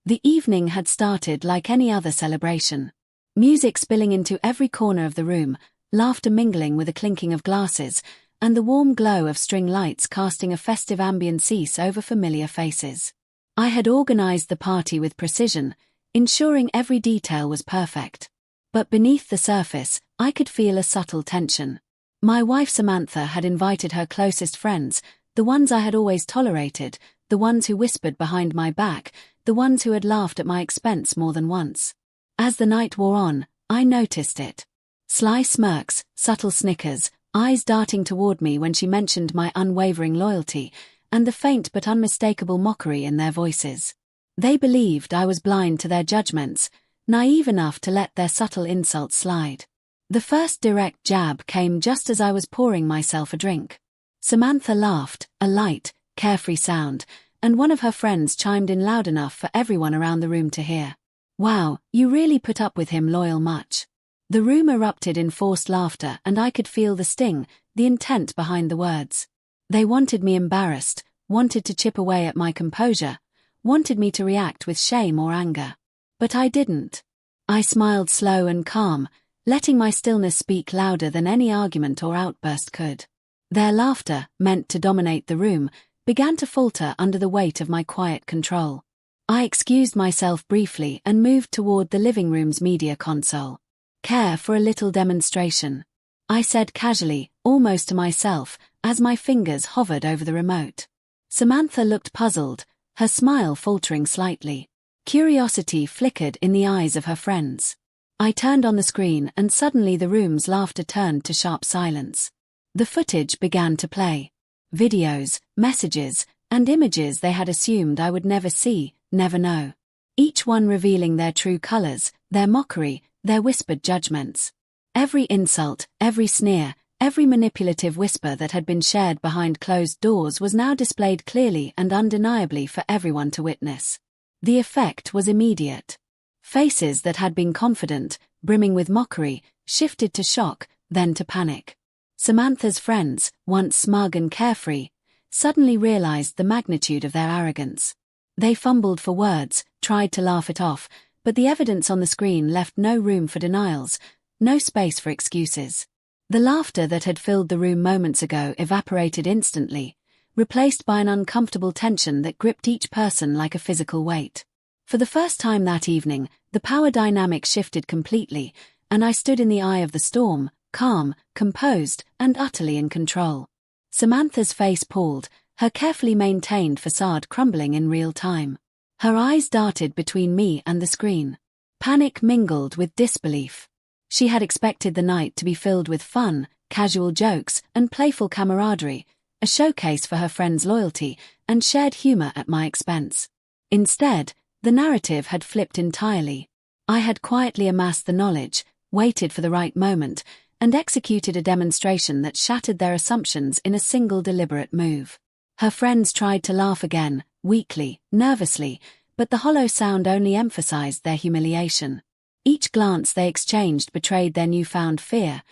The evening had started like any other celebration. Music spilling into every corner of the room, laughter mingling with the clinking of glasses, and the warm glow of string lights casting a festive ambience over familiar faces. I had organized the party with precision, ensuring every detail was perfect. But beneath the surface, I could feel a subtle tension. My wife Samantha had invited her closest friends, the ones I had always tolerated, the ones who whispered behind my back, the ones who had laughed at my expense more than once. As the night wore on, I noticed it. Sly smirks, subtle snickers, eyes darting toward me when she mentioned my unwavering loyalty, and the faint but unmistakable mockery in their voices. They believed I was blind to their judgments, naive enough to let their subtle insults slide. The first direct jab came just as I was pouring myself a drink. Samantha laughed, a light, carefree sound, and one of her friends chimed in loud enough for everyone around the room to hear. "Wow, you really put up with him loyal much." The room erupted in forced laughter, and I could feel the sting, the intent behind the words. They wanted me embarrassed, wanted to chip away at my composure, wanted me to react with shame or anger. But I didn't. I smiled slow and calm, letting my stillness speak louder than any argument or outburst could. Their laughter, meant to dominate the room, began to falter under the weight of my quiet control. I excused myself briefly and moved toward the living room's media console. "Care for a little demonstration?" I said casually, almost to myself, as my fingers hovered over the remote. Samantha looked puzzled, her smile faltering slightly. Curiosity flickered in the eyes of her friends. I turned on the screen and suddenly the room's laughter turned to sharp silence. The footage began to play. Videos, messages, and images they had assumed I would never see, never know. Each one revealing their true colors, their mockery, their whispered judgments. Every insult, every sneer, every manipulative whisper that had been shared behind closed doors was now displayed clearly and undeniably for everyone to witness. The effect was immediate. Faces that had been confident, brimming with mockery, shifted to shock, then to panic. Samantha's friends, once smug and carefree, suddenly realized the magnitude of their arrogance. They fumbled for words, tried to laugh it off, but the evidence on the screen left no room for denials, no space for excuses. The laughter that had filled the room moments ago evaporated instantly, replaced by an uncomfortable tension that gripped each person like a physical weight. For the first time that evening, the power dynamic shifted completely, and I stood in the eye of the storm, calm, composed, and utterly in control. Samantha's face palled, her carefully maintained facade crumbling in real time. Her eyes darted between me and the screen. Panic mingled with disbelief. She had expected the night to be filled with fun, casual jokes, and playful camaraderie, a showcase for her friends' loyalty and shared humor at my expense. Instead, the narrative had flipped entirely. I had quietly amassed the knowledge, waited for the right moment, and executed a demonstration that shattered their assumptions in a single deliberate move. Her friends tried to laugh again, weakly, nervously, but the hollow sound only emphasized their humiliation. Each glance they exchanged betrayed their newfound fear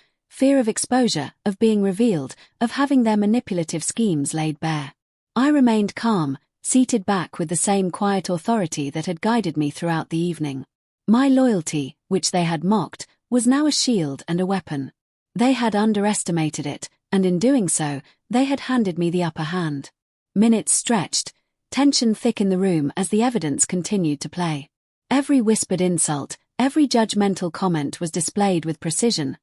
of exposure, of being revealed, of having their manipulative schemes laid bare. I remained calm, seated back with the same quiet authority that had guided me throughout the evening. My loyalty, which they had mocked, was now a shield and a weapon. They had underestimated it, and in doing so, they had handed me the upper hand. Minutes stretched, tension thick in the room as the evidence continued to play. Every whispered insult, every judgmental comment was displayed with precision,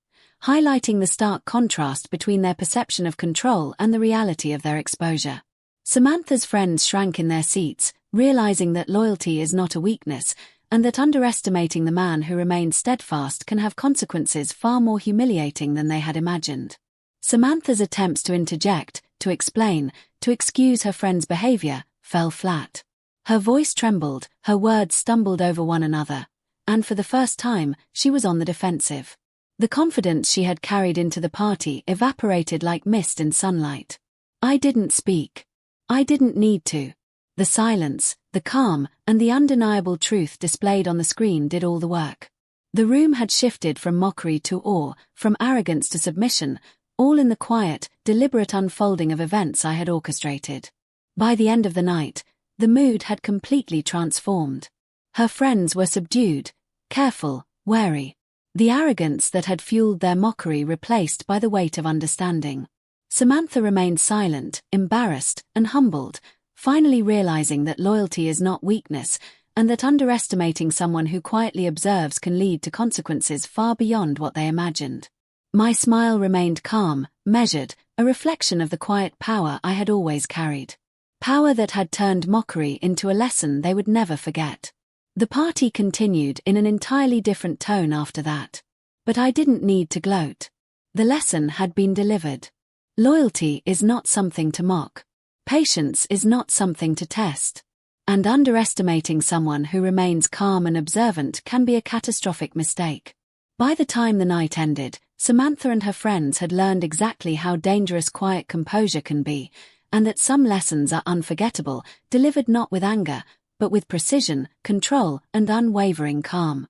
highlighting the stark contrast between their perception of control and the reality of their exposure. Samantha's friends shrank in their seats, realizing that loyalty is not a weakness, and that underestimating the man who remained steadfast can have consequences far more humiliating than they had imagined. Samantha's attempts to interject, to explain, to excuse her friend's behavior, fell flat. Her voice trembled, her words stumbled over one another, and for the first time, she was on the defensive. The confidence she had carried into the party evaporated like mist in sunlight. I didn't speak. I didn't need to. The silence, the calm, and the undeniable truth displayed on the screen did all the work. The room had shifted from mockery to awe, from arrogance to submission, all in the quiet, deliberate unfolding of events I had orchestrated. By the end of the night, the mood had completely transformed. Her friends were subdued, careful, wary. The arrogance that had fueled their mockery replaced by the weight of understanding. Samantha remained silent, embarrassed, and humbled, finally realizing that loyalty is not weakness, and that underestimating someone who quietly observes can lead to consequences far beyond what they imagined. My smile remained calm, measured, a reflection of the quiet power I had always carried. Power that had turned mockery into a lesson they would never forget. The party continued in an entirely different tone after that. But I didn't need to gloat. The lesson had been delivered. Loyalty is not something to mock. Patience is not something to test. And underestimating someone who remains calm and observant can be a catastrophic mistake. By the time the night ended, Samantha and her friends had learned exactly how dangerous quiet composure can be, and that some lessons are unforgettable, delivered not with anger, but with precision, control, and unwavering calm.